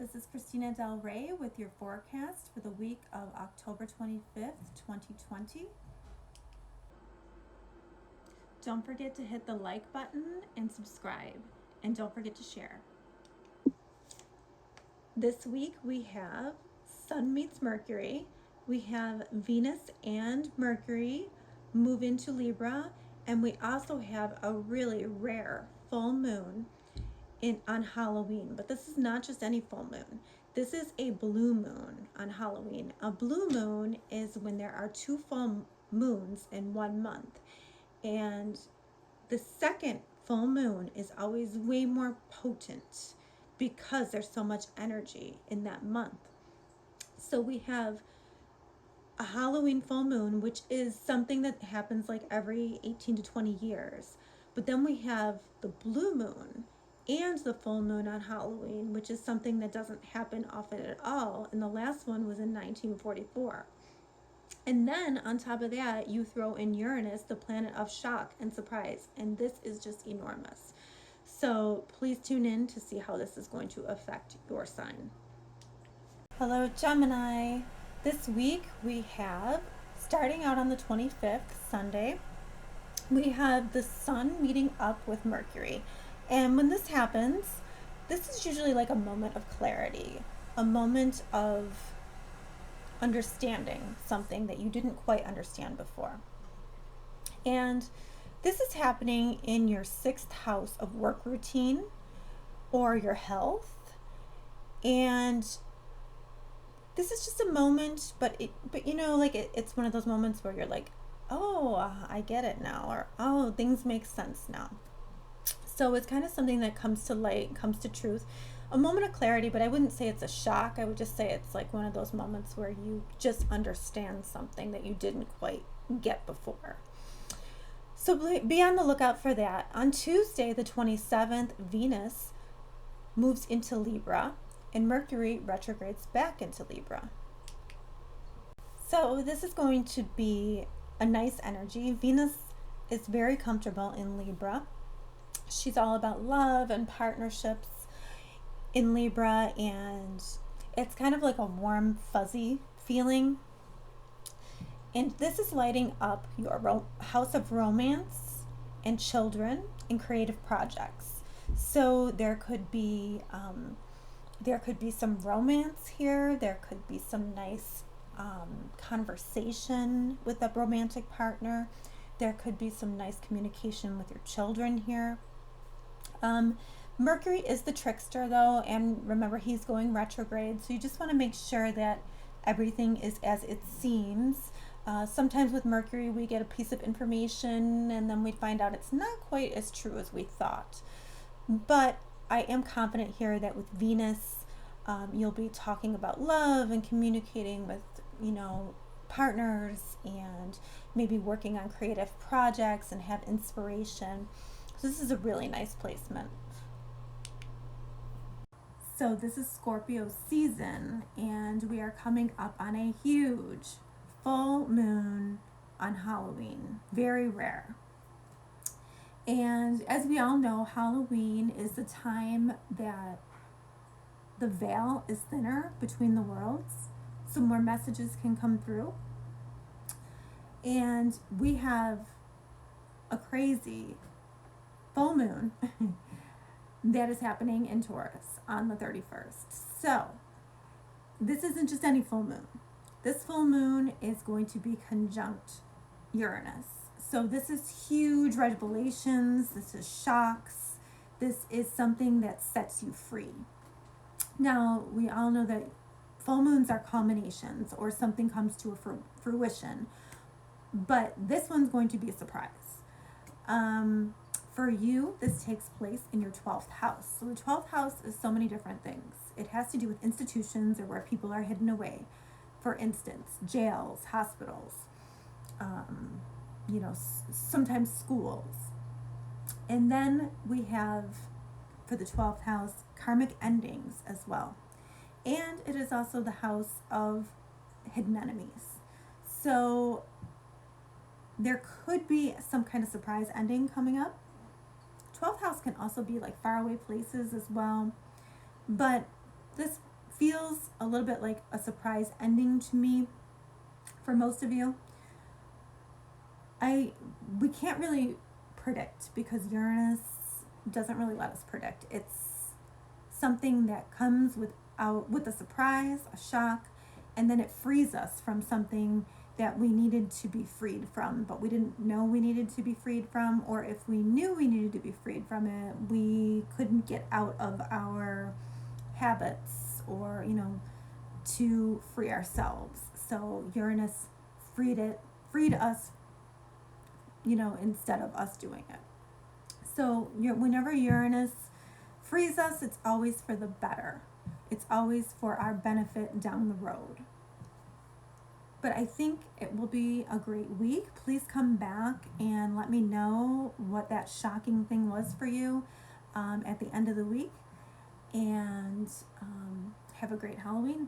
This is Christina Del Rey with your forecast for the week of October 25th, 2020. Don't forget to hit the like button and subscribe, and don't forget to share. This week we have Sun meets Mercury. We have Venus and Mercury move into Libra, and we also have a really rare full moon on Halloween. But this is not just any full moon. This is a blue moon on Halloween. A blue moon is when there are two full moons in 1 month. And the second full moon is always way more potent because there's so much energy in that month. So we have a Halloween full moon, which is something that happens like every 18 to 20 years. But then we have the blue moon and the full moon on Halloween, which is something that doesn't happen often at all. And the last one was in 1944. And then on top of that, you throw in Uranus, the planet of shock and surprise. And this is just enormous. So please tune in to see how this is going to affect your sign. Hello, Gemini. This week we have, starting out on the 25th, Sunday, we have the Sun meeting up with Mercury. And when this happens, this is usually like a moment of clarity, a moment of understanding something that you didn't quite understand before. And this is happening in your 6th house of work routine or your health. And this is just a moment, but you know, like it's one of those moments where you're like, oh, I get it now, or oh, things make sense now. So it's kind of something that comes to light, comes to truth, a moment of clarity, but I wouldn't say it's a shock. I would just say it's like one of those moments where you just understand something that you didn't quite get before. So be on the lookout for that. On Tuesday, the 27th, Venus moves into Libra and Mercury retrogrades back into Libra. So this is going to be a nice energy. Venus is very comfortable in Libra. She's all about love and partnerships in Libra, and it's kind of like a warm, fuzzy feeling. And this is lighting up your house of romance and children and creative projects. So there could be some romance here. There could be some nice conversation with a romantic partner. There could be some nice communication with your children here. Mercury is the trickster though, and remember he's going retrograde, so you just want to make sure that everything is as it seems. Sometimes with Mercury we get a piece of information and then we find out it's not quite as true as we thought. But I am confident here that with Venus, you'll be talking about love and communicating with, partners, and maybe working on creative projects and have inspiration. So this is a really nice placement. So this is Scorpio season, and we are coming up on a huge full moon on Halloween. Very rare. And as we all know, Halloween is the time that the veil is thinner between the worlds, so more messages can come through. And we have a crazy full moon that is happening in Taurus on the 31st. So this isn't just any full moon. This full moon is going to be conjunct Uranus. So this is huge revelations, this is shocks, this is something that sets you free. Now, we all know that full moons are culminations or something comes to a fruition, but this one's going to be a surprise. For you, this takes place in your 12th house. So the 12th house is so many different things. It has to do with institutions or where people are hidden away. For instance, jails, hospitals, sometimes schools. And then we have, for the 12th house, karmic endings as well. And it is also the house of hidden enemies. So there could be some kind of surprise ending coming up. 12th house can also be like faraway places as well. But this feels a little bit like a surprise ending to me for most of you. We can't really predict because Uranus doesn't really let us predict. It's something that comes with a surprise, a shock, and then it frees us from something that we needed to be freed from, but we didn't know we needed to be freed from, or if we knew we needed to be freed from it, we couldn't get out of our habits or, to free ourselves. So Uranus freed us, instead of us doing it. So whenever Uranus frees us, it's always for the better. It's always for our benefit down the road. But I think it will be a great week. Please come back and let me know what that shocking thing was for you at the end of the week. And have a great Halloween.